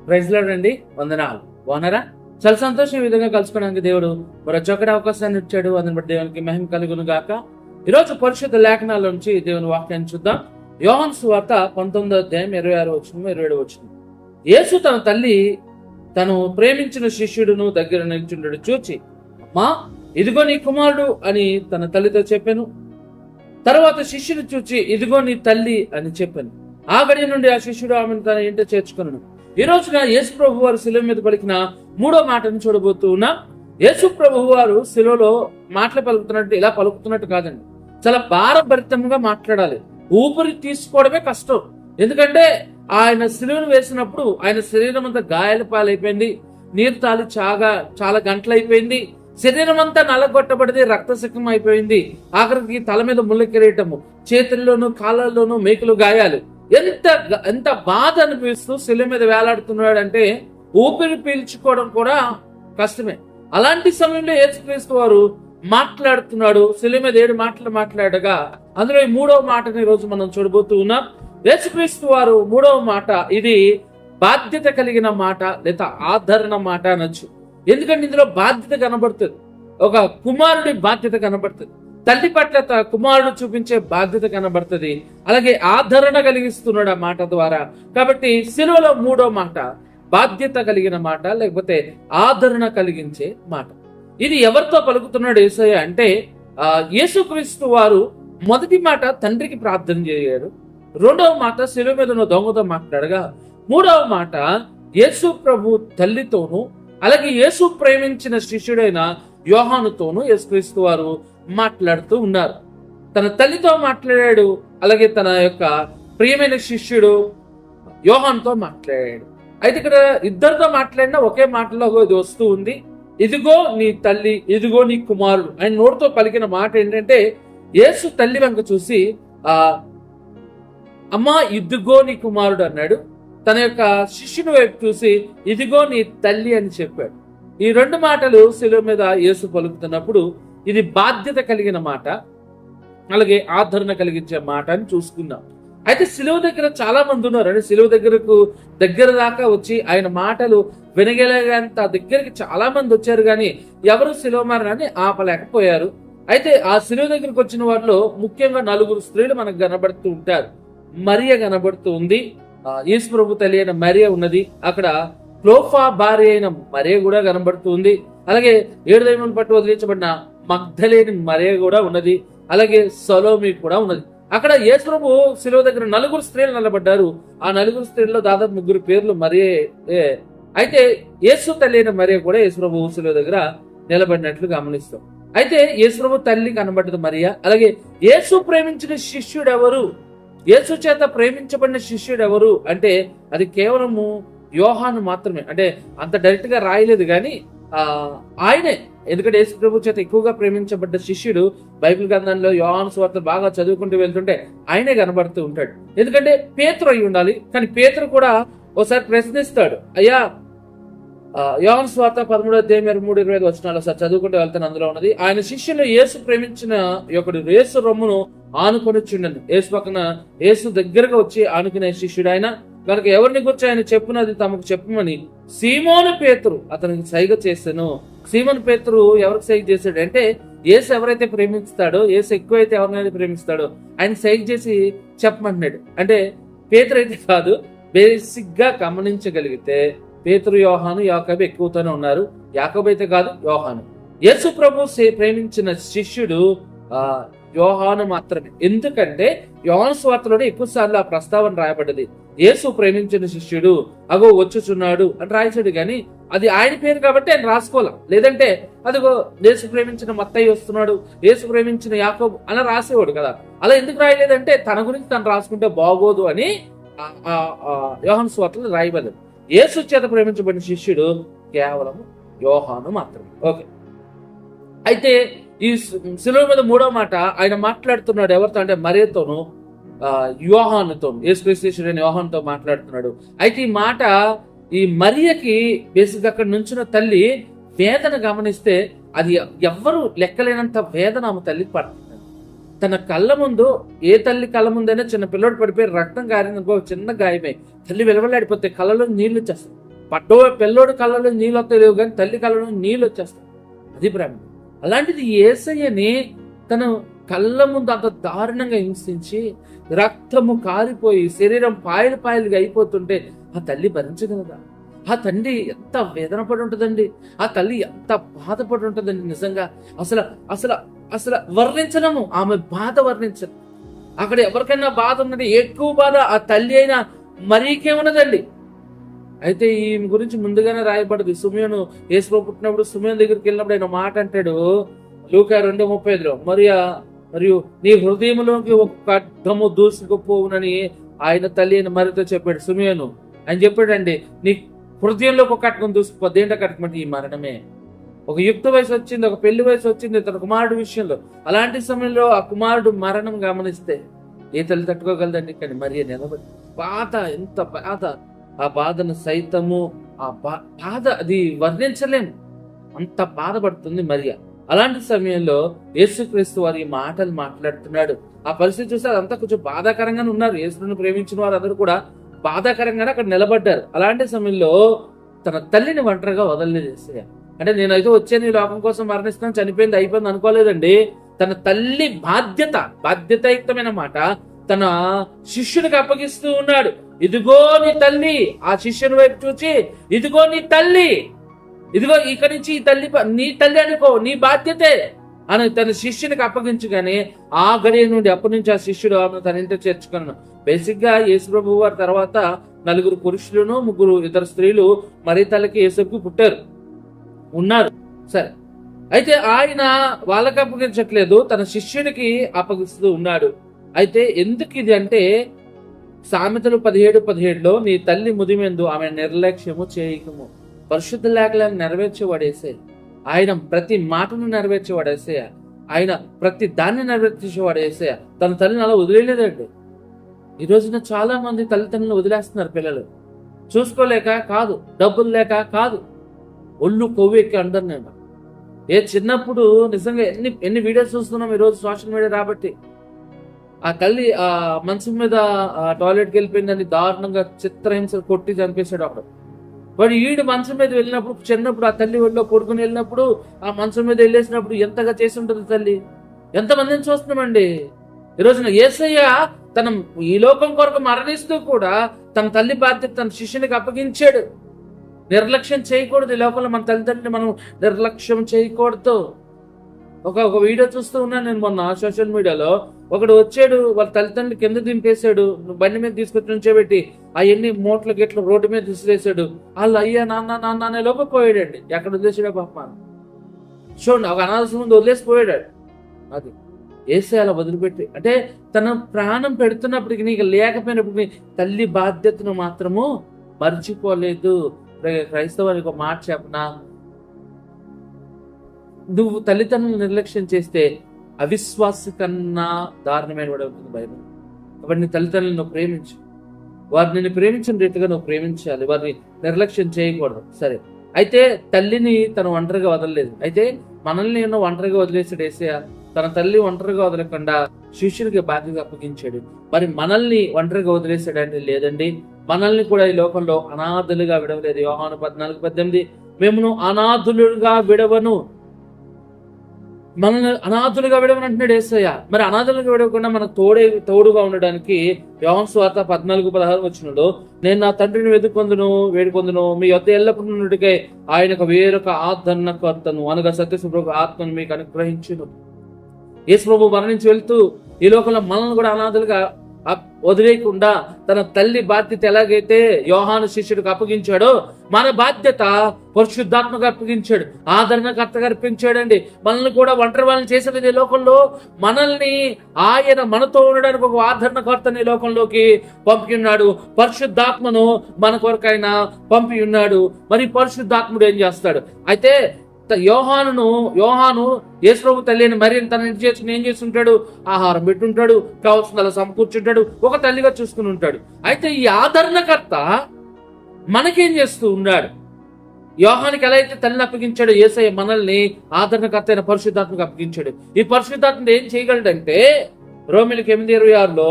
Praise lord అండి, వందనాలు. బాగున్నారా? చాలా సంతోషం. ఈ విధంగా కలుసుకోవడానికి దేవుడు మరో చక్కటి అవకాశాన్ని ఇచ్చాడు. అందుని బట్టి దేవునికి మహిమ కలుగును గాక. ఈరోజు పరిశుద్ధ లేఖనాల నుంచి దేవుని వాక్యాన్ని చూద్దాం. యోహాను సువార్త 19వ అధ్యాయం 26-27 యేసు తన తల్లి తను ప్రేమించిన శిష్యుడును దగ్గర నిల్చుండడు చూచి, అమ్మా ఇదిగో నీ కుమారుడు అని తన తల్లితో చెప్పాను. తర్వాత శిష్యుడు చూచి, ఇదిగో నీ తల్లి అని చెప్పాను. ఆ గడియ నుండి ఆ శిష్యుడు ఆమెను తన ఇంట చేర్చుకున్నాను. ఈ రోజున యేసు ప్రభు వారు శిలువ మీద పలికిన మూడో మాటను చూడబోతూ ఉన్నా. యేసు ప్రభు వారు శిలువలో మాటలు పలుకుతున్నట్టు ఇలా పలుకుతున్నట్టు కాదండి, చాలా భారభరితంగా మాట్లాడాలి. ఊపిరి తీసుకోవడమే కష్టం. ఎందుకంటే ఆయన శిలువను వేసినప్పుడు ఆయన శరీరం అంతా గాయాల పాలైపోయింది, నీరు తాలి చాలా గంటలు అయిపోయింది, శరీరం అంతా నల్లగొట్టబడింది, రక్తసిక్కం అయిపోయింది. ఆఖరికి తల మీద ముళ్ళ కిరీటము, చేతుల్లోనూ కాళ్ళల్లోనూ మేకులు గాయాలు. ఎంత బాధ అనిపిస్తూ శిలువ మీద వేలాడుతున్నాడు అంటే ఊపిరి పీల్చుకోవడం కూడా కష్టమే. అలాంటి సమయంలో యేసుక్రీస్తు వారు మాట్లాడుతున్నాడు. శిలువ మీద 7 మాటలు మాట్లాడగా అందులో ఈ మూడవ మాటని ఈ రోజు మనం చూడబోతూ ఉన్నాం. యేసుక్రీస్తు వారు మూడవ మాట, ఇది బాధ్యత కలిగిన మాట లేదా ఆదరణ మాట అనొచ్చు. ఎందుకంటే ఇందులో బాధ్యత కనబడుతుంది, ఒక కుమారుడి బాధ్యత కనబడుతుంది, తల్లి పట్ల కుమారుడు చూపించే బాధ్యత కనబడుతుంది, అలాగే ఆదరణ కలిగిస్తున్నాడు ఆ మాట ద్వారా. కాబట్టి శిలువలో మూడో మాట బాధ్యత కలిగిన మాట, లేకపోతే ఆదరణ కలిగించే మాట. ఇది ఎవరితో పలుకుతున్నాడు యేసయ్య అంటే, యేసుక్రీస్తు వారు మొదటి మాట తండ్రికి ప్రార్థన చేయాడు, రెండవ మాట శిలువ మీద ఉన్న దొంగతో మాట్లాడగా, మూడవ మాట యేసు ప్రభు తల్లితోనూ అలాగే యేసు ప్రేమించిన శిష్యుడైన యోహానుతోనూ యేసుక్రీస్తు వారు మాట్లాడుతూ ఉన్నారు. తన తల్లితో మాట్లాడాడు, అలాగే తన యొక్క ప్రియమైన శిష్యుడు యోహానుతో మాట్లాడాడు. అయితే ఇక్కడ ఇద్దరితో మాట్లాడినా ఒకే మాటలో ఇది వస్తూ ఉంది, ఇదిగో నీ తల్లి, ఇదిగో నీ కుమారుడు. ఆయన నోటితో పలికిన మాట ఏంటంటే, యేసు తల్లి వెనక చూసి అమ్మా ఇదిగో నీ కుమారుడు అన్నాడు. తన యొక్క శిష్యుని వైపు చూసి ఇదిగో నీ తల్లి అని చెప్పాడు. ఈ 2 మాటలు శిలువ మీద యేసు పలుకుతున్నప్పుడు ఇది బాధ్యత కలిగిన మాట, అలాగే ఆదరణ కలిగించే మాట అని చూసుకున్నాం. అయితే శిలువ దగ్గర చాలా మంది ఉన్నారు. అంటే శిలువ దగ్గర దాకా వచ్చి ఆయన మాటలు వినగలిగేంత దగ్గరికి చాలా మంది వచ్చారు, కానీ ఎవరు శిలువ మరణాన్ని ఆపలేకపోయారు. అయితే ఆ శిలువ దగ్గరికి వచ్చిన వారిలో ముఖ్యంగా 4 స్త్రీలు మనకు కనబడుతూ ఉంటారు. మరియ కనబడుతూ ఉంది, యేసు ప్రభు తల్లి అయిన మరియ ఉన్నది, అక్కడ క్లోఫా భార్య అయిన మరియ కూడా కనబడుతూ ఉంది, అలాగే 7 దయ్యములను పట్టు వదిలించబడిన మగ్ధలేని మరియ కూడా ఉన్నది, అలాగే సలోమి కూడా ఉన్నది. అక్కడ యేసు ప్రభు శిలువ దగ్గర 4 స్త్రీలు నిలబడ్డారు. ఆ 4 స్త్రీల్లో దాదాపు 3 పేర్లు మరియే. అయితే యేసు తల్లి అయిన మరియ కూడా యేసు ప్రభు శిలువ దగ్గర నిలబడినట్లు గమనిస్తాం. అయితే యేసు ప్రభు తల్లి కనబడ్డది మరియ. అలాగే యేసు ప్రేమించిన శిష్యుడు ఎవరు, యేసు చేత ప్రేమించబడిన శిష్యుడు ఎవరు అంటే అది కేవలము యోహాను మాత్రమే. అంటే అంత డైరెక్ట్ గా రాయలేదు, కానీ ఆయనే. ఎందుకంటే యేసు ప్రభు చేత ఎక్కువగా ప్రేమించబడ్డ శిష్యుడు బైబిల్ గ్రంథంలో యోహాను సువార్త బాగా చదువుకుంటూ వెళ్తుంటే ఆయనే కనబడుతూ ఉంటాడు. ఎందుకంటే పేతురు అయి ఉండాలి, కానీ పేతురు కూడా ఒకసారి ప్రశ్నిస్తాడు, అయ్యా యోహాను సువార్త 13వ అధ్యాయం 23-25 ఒకసారి చదువుకుంటూ వెళ్తాను. అందులో ఉన్నది, ఆయన శిష్యులు యేసు ప్రేమించిన ఒకడు యేసు రొమ్మును ఆనుకొని చుండను. యేసు పక్కన యేసు దగ్గరగా వచ్చి ఆనుకునే శిష్యుడు ఆయన కనుక ఎవరిని గురించి ఆయన చెప్పునది తమకు చెప్పమని సీమోను పేతురు అతనికి సైగ చేశాను. సీమోను పేతురు ఎవరికి సైగ చేశాడు అంటే, యేసు ఎవరైతే ప్రేమిస్తాడో, యేసు ఎక్కువైతే ఎవరినైతే ప్రేమిస్తాడో ఆయన సైగ చేసి చెప్పమంటున్నాడు. అంటే పేతురు అయితే కాదు, బేసిక్ గా గమనించగలిగితే పేతురు, యోహాను, యాకోబు ఎక్కువతోనే ఉన్నారు. యాకోబు అయితే కాదు, యోహాను. యేసు ప్రభు ప్రేమించిన శిష్యుడు యోహాను మాత్రమే. ఎందుకంటే యోహాను సువార్తలోనే ఎక్కువ సార్లు ఆ ప్రస్తావన రాయబడ్డది, యేసు ప్రేమించిన శిష్యుడు అగో వచ్చుచున్నాడు అని రాయించాడు, కానీ అది ఆయన పేరు కాబట్టి ఆయన రాసుకోవాల. లేదంటే అదిగో యేసు ప్రేమించిన మత్తయి వస్తున్నాడు, యేసు ప్రేమించిన యాకోబు అలా రాసేవాడు కదా. అలా ఎందుకు రాయలేదంటే తన గురించి తను రాసుకుంటే బాగోదు అని యోహాను సువార్తలో రాయబడలేదు. యేసు చేత ప్రేమించబడిన శిష్యుడు కేవలం యోహాను మాత్రమే. ఓకే, అయితే ఈ శిలువ మీద మూడో మాట ఆయన మాట్లాడుతున్నాడు ఎవరితో అంటే మరియతోను, యోహానుతోను, యేసుక్రీస్తు యోహానుతో మాట్లాడుతున్నాడు. అయితే ఈ మాట ఈ మరియకి బేసిక్ అక్కడ నుంచిన తల్లి వేదన గమనిస్తే అది ఎవ్వరు లెక్కలేనంత వేదన ఆమె తల్లికి పడుతుంది. తన కళ్ళ ముందు, ఏ తల్లి కళ్ళ ముందైనా చిన్న పిల్లడు పడిపోయి రక్తం కారిందనుకో, చిన్న గాయమే తల్లి వెలవలాడిపోతే కళ్ళలో నీళ్లు వచ్చేస్తాయి. పిల్లోడు కళ్ళలో నీళ్ళు వస్తాయి కానీ తల్లి కళ్ళలో నీళ్ళు వచ్చేస్తాయి. అది ప్రేమ. అలాంటిది యేసయ్యని తన కళ్ళ ముందు అంత దారుణంగా హింసించి రక్తము కారిపోయి శరీరం పాయలు పాయలుగా అయిపోతుంటే ఆ తల్లి భరించగలదా? ఆ తండ్రి ఎంత వేదన పడి ఉంటుందండి, ఆ తల్లి ఎంత బాధపడి ఉంటుందండి. నిజంగా అసలు అసలు అసలు వర్ణించలేము, ఆమె బాధ వర్ణించదు. అక్కడ ఎవరికైనా బాధ ఉన్నది, ఎక్కువ బాధ ఆ తల్లి అయినా మరీకేమున్నదండి. అయితే ఈమె గురించి ముందుగానే రాయబడింది. సుమయోను యేసు పుట్టినప్పుడు సుమయోను దగ్గరికి వెళ్ళినప్పుడు ఆయన మాట అంటాడు, లూకా 2:35 మరియు నీ హృదయంలోకి ఒక ఖడ్గము దూసుకుపోవునని ఆయన తల్లి అయిన మరితో చెప్పాడు. సుమయోను ఆయన చెప్పాడండి, నీ హృదయంలోకి ఒక ఖడ్గం దూసుకుపోద్ది. ఏంటో ఖడ్గం అంటే ఈ మరణమే. ఒక యుక్త వయసు వచ్చింది, ఒక పెళ్లి వయసు వచ్చింది తన కుమారుడు విషయంలో. అలాంటి సమయంలో ఆ కుమారుడు మరణం గమనిస్తే ఏ తల్లి తట్టుకోగలదండి? కానీ మరి నిలబడి బాధ, ఎంత బాధ, ఆ బాధను సైతము ఆ బాధ అది వర్ణించలేము, అంత బాధపడుతుంది మరియ. అలాంటి సమయంలో యేసుక్రీస్తు వారి మాటలు మాట్లాడుతున్నాడు. ఆ పరిస్థితి చూస్తే అదంతా కొంచెం బాధాకరంగానే ఉన్నారు. యేసుని ప్రేమించిన వారు అందరూ కూడా బాధాకరంగానే అక్కడ నిలబడ్డారు. అలాంటి సమయంలో తన తల్లిని ఒంటరిగా వదలలేదు యేసయ్య. అంటే నేనైతే వచ్చాను ఈ లోకం కోసం మరణిస్తాను, చనిపోయింది, అయిపోయింది అనుకోలేదండి. తన తల్లి బాధ్యతాయుక్తమైన మాట తన శిష్యునికి అప్పగిస్తూ ఉన్నాడు. ఇదిగో నీ తల్లి. ఆ శిష్యుని వైపు చూచి, ఇదిగో నీ తల్లి, ఇదిగో ఇక్కడి నుంచి ఈ తల్లి నీ తల్లి అనుకో, నీ బాధ్యతే అని తన శిష్యునికి అప్పగించగానే ఆ గడియ నుండి అప్పటి నుంచి ఆ శిష్యుడు ఆమెను తన ఇంటి చేర్చుకున్నాను. బేసిక్ గా యేసు ప్రభు వారి తర్వాత 4 పురుషులను 3 ఇతర స్త్రీలు మరి తల్లికి యేసుకు పుట్టారు ఉన్నారు. సరే, అయితే ఆయన వాళ్ళకి అప్పగించట్లేదు, తన శిష్యునికి అప్పగిస్తూ ఉన్నాడు. అయితే ఎందుకు ఇది అంటే సామెతలు 17:17 నీ తల్లి ముదిమెందు ఆమె నిర్లక్ష్యము చేయకము. పరిశుద్ధ లేఖలను నెరవేర్చేవాడేసే ఆయన, ప్రతి మాటను నెరవేర్చేవాడేసే ఆయన, ప్రతి దాన్ని నెరవేర్చేవాడేసే తన తల్లిని అలా వదిలేదండి. ఈ రోజున చాలా మంది తల్లిదండ్రులను వదిలేస్తున్నారు. పిల్లలు చూసుకోలేక కాదు, డబ్బులు లేక కాదు, ఒళ్ళు కొవ్వెక్కి అంటారు. నేను చిన్నప్పుడు నిజంగా ఎన్ని వీడియోస్ చూస్తున్నాం ఈరోజు సోషల్ మీడియా రాబట్టి. ఆ తల్లి ఆ మంచం మీద టాయిలెట్కి వెళ్ళిపోయిందని దారుణంగా చిత్రహింస కొట్టి చంపేశాడు అక్కడ. వాడు ఈడు మంచం మీద వెళ్ళినప్పుడు, చిన్నప్పుడు ఆ తల్లి ఒళ్ళో కొడుకుని వెళ్ళినప్పుడు, ఆ మంచం మీద వెళ్ళేసినప్పుడు ఎంతగా చేసి ఉంటుంది తల్లి. ఎంతమందిని చూస్తున్నామండి ఈ రోజున. యేసయ్య తన ఈ లోకం కొరకు మరణిస్తూ కూడా తన తల్లి బాధ్యత తన శిష్యునికి అప్పగించాడు. నిర్లక్ష్యం చేయకూడదు. ఈ లోకంలో మన తల్లిదండ్రులు మనం నిర్లక్ష్యం చేయకూడదు. ఒక వీడియో చూస్తూ ఉన్నాను నేను మొన్న సోషల్ మీడియాలో. ఒకడు వచ్చాడు, వాళ్ళ తల్లిదండ్రులు కింద దింపేశాడు, బండి మీద తీసుకొచ్చి ఉంచోబెట్టి అవన్నీ మూటలు గిట్లు రోడ్డు మీద తీసుకురేసాడు. వాళ్ళు అయ్యా నాన్న నాన్న అనే లోపల పోయాడండి. ఎక్కడ వదిలేసాడు పాప చూడండి, ఒక అనాథ ముందు వదిలేసిపోయాడు. అది యేసయ్య అలా వదిలిపెట్టి, అంటే తన ప్రాణం పెడుతున్నప్పటికీ నీకు లేకపోయినప్పటికీ తల్లి బాధ్యతను మాత్రము మర్చిపోలేదు. క్రైస్తవానికి ఒక మాట చెప్పనా, నువ్వు తల్లిదండ్రులను నిర్లక్ష్యం చేస్తే అవిశ్వాస కన్నా దారుణమైన వాడు అవుతుంది బైబిల్. కాబట్టి నీ తల్లిదండ్రులను నువ్వు ప్రేమించు, వారిని ప్రేమించిన రీతిగా నువ్వు ప్రేమించాలి, వారిని నిర్లక్ష్యం చేయకూడదు. సరే, అయితే తల్లిని తను ఒంటరిగా వదలలేదు. అయితే మనల్ని ఎన్నో ఒంటరిగా వదిలేసాడు యేసయ్య. తన తల్లి ఒంటరిగా వదలకుండా శిష్యునికి బాధ్యత అప్పగించాడు. మరి మనల్ని ఒంటరిగా వదిలేసాడంటే లేదండి, మనల్ని కూడా ఈ లోకంలో అనాథులుగా విడవలేదు. యోహాను 14:18 మేమును అనాథులుగా విడవను, మనల్ని అనాథులుగా విడవని అంటున్నాడు యేసయ్య. మరి అనాథులుగా విడవకుండా మనకు తోడుగా ఉండడానికి యోహాను సువార్త 14:16 నేను నా తండ్రిని వేడుకొందును మీ యొద్ద ఎల్లప్పుడూ నుండికై ఆయనకు వేరొక ఆదరణకర్తను అనగా సత్యస్వరూప ఆత్మను మీకు అనుగ్రహించును. యేసు ప్రభు మరణించి వెళ్తూ ఈ లోకంలో మనల్ని కూడా అనాథులుగా వదిలేయకుండా తన తల్లి బాధ్యత ఎలాగైతే యోహాను శిష్యుడికి అప్పగించాడో మన బాధ్యత పరిశుద్ధాత్మకు అప్పగించాడు, ఆదరణకర్తగా అర్పించాడండి. మనల్ని కూడా ఒంటరి వాళ్ళని చేసేది ఈ లోకంలో. మనల్ని ఆయన మనతో ఉండడానికి ఒక ఆదరణకర్తని ఈ లోకంలోకి పంపి ఉన్నాడు. పరిశుద్ధాత్మను మన కొరకైనా పంపి ఉన్నాడు. మరి పరిశుద్ధాత్ముడు ఏం చేస్తాడు? అయితే యోహాను యేసు ప్రభు తల్లిని మరి తన ఇంటి చేసుకుని ఏం చేస్తుంటాడు? ఆహారం పెట్టుంటాడు, కావాల్సిన అలా సమకూర్చుంటాడు, ఒక తల్లిగా చూసుకుని ఉంటాడు. అయితే ఈ ఆదరణకర్త మనకేం చేస్తూ ఉన్నాడు? యోహానికి ఎలా అయితే తల్లిని అప్పగించాడు, యేసయ్య మనల్ని ఆదరణకర్త అయిన పరిశుద్ధాత్మకు అప్పగించాడు. ఈ పరిశుద్ధాత్మ ఏం చేయగలడంటే రోమీయులకు 8:26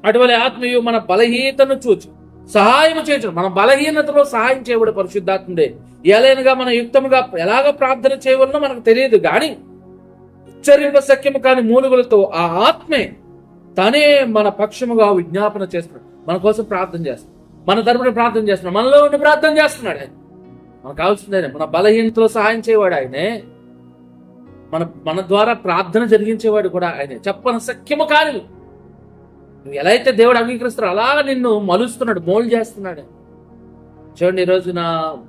అటువంటి ఆత్మయు మన బలహీనతను చూచి సహాయం చేయడం, మన బలహీనతలో సహాయం చేయబడే పరిశుద్ధాత్ముడే. ఎలాగా మన యుక్తముగా ఎలాగ ప్రార్థన చేయవలనో మనకు తెలియదు, కానీ ఉచ్చరింప సఖ్యము కాని మూలుగులతో ఆ ఆత్మే తనే మన పక్షముగా విజ్ఞాపన చేస్తున్నాడు. మన కోసం ప్రార్థన చేస్తున్నాడు, మన తరపున ప్రార్థన చేస్తున్నాడు, మనలో ఉండి ప్రార్థన చేస్తున్నాడు. ఆయన మనకు కావాల్సింది ఆయన. మన బలహీనతలో సహాయం చేయవాడు ఆయనే. మన ద్వారా ప్రార్థన జరిగించేవాడు కూడా ఆయనే. చెప్పన సఖ్యము కాని నువ్వు ఎలా అయితే దేవుడు అంగీకరిస్తారో అలా నిన్ను మలుస్తున్నాడు, మోల్డ్ చేస్తున్నాడు. చూడండి, ఈ రోజున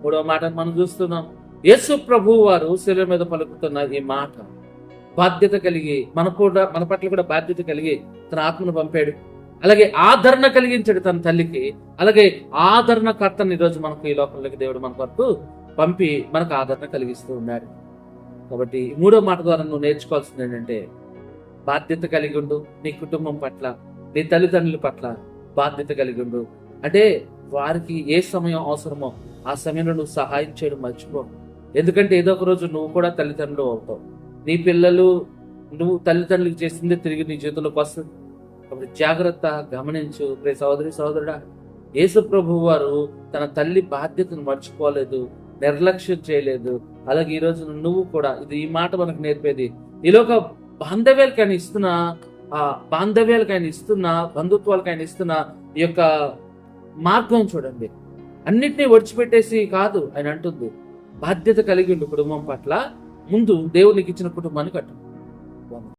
3వ మాట మనం చూస్తున్నాం. యేసు ప్రభువు వారు శిలువ మీద పలుకుతున్న ఈ మాట బాధ్యత కలిగి మన పట్ల కూడా బాధ్యత కలిగి తన ఆత్మను పంపాడు. అలాగే ఆదరణ కలిగించాడు తన తల్లికి. అలాగే ఆదరణకర్తను ఈరోజు మనకు ఈ లోకంలోకి దేవుడు మన వరకు పంపి మనకు ఆదరణ కలిగిస్తూ ఉన్నాడు. కాబట్టి 3వ మాట ద్వారా నువ్వు నేర్చుకోవాల్సింది ఏంటంటే, బాధ్యత కలిగి ఉండు. నీ కుటుంబం పట్ల, నీ తల్లిదండ్రుల పట్ల బాధ్యత కలిగి ఉండు. అంటే వారికి ఏ సమయం అవసరమో ఆ సమయంలో నువ్వు సహాయం చేయడం మర్చిపో. ఎందుకంటే ఏదో ఒక రోజు నువ్వు కూడా తల్లిదండ్రులు అవుతావు. నీ పిల్లలు నువ్వు తల్లిదండ్రులకు చేసిందే తిరిగి నీ జీవితంలోకి వస్తుంది. కాబట్టి జాగ్రత్త, గమనించు. ప్రియ సహోదరి సహోదరుడా, యేసు ప్రభువు వారు తన తల్లి బాధ్యతను మర్చిపోలేదు, నిర్లక్ష్యం చేయలేదు. అలాగే ఈ రోజు నువ్వు కూడా, ఈ మాట మనకు నేర్పేది, ఈలోక బాంధవ్యాలకు ఆయన ఇస్తున్న బంధుత్వాలకు ఆయన ఇస్తున్న ఈ యొక్క మార్గం చూడండి. అన్నిటినీ ఒడిచిపెట్టేసి కాదు ఆయన అంటుంది, బాధ్యత కలిగి ఉండు కుటుంబం పట్ల. ముందు దేవునికి ఇచ్చిన కుటుంబాన్ని కట్టు.